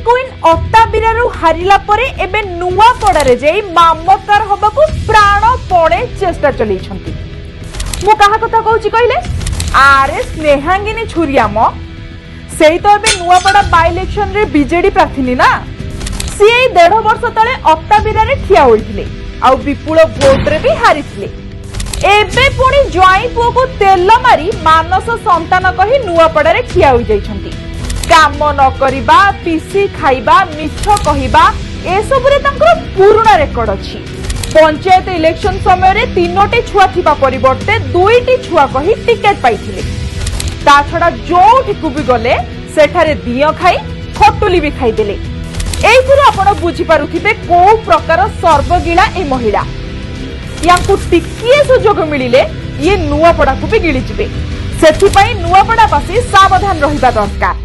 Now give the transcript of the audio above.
Queen अट्टाबिरारू हारिला परे एबे नुआपड़ारे जाई मामलतदार हबाकू प्राणपणे चेष्टा चलैछंती। मु कहा कथा कहूची कहले आरे स्नेहांगिनी छुरियाम सेई तो एबे नुआपड़ा बाय इलेक्शन रे बीजेडी प्रार्थी ना सी 1.5 वर्ष तले अट्टाबिरारे ठिया होइथिले आ विपुल भोट रे भी हारिथिले। एबे पुणी ज्वाई पुओ को तेल मारी मानस संतान कही नुआपड़ारे ठिया होई जाइछंती। काम न करिबा पीसी खाइबा मिछ कहिबा एसबुरे तांकर पुराना रेकर्ड अछि। पंचायत इलेक्शन समय रे 3टी छुआ थिबा परिवर्ते 2टी छुआ कही टिकेट पाइथिले। ता छडा जोठिकु भी गले सेठारे दियो खाई खटुली भी खाई देले। एइथिरो आपण बुझी पारुथिबे को प्रकार सर्वगिला ए महिला याकू टिकिए सुजोग मिलिले ये नुआपड़ा को भी गिळी जिवे। सेथि पई नुआपड़ावासी सावधान रहिबा दरकार।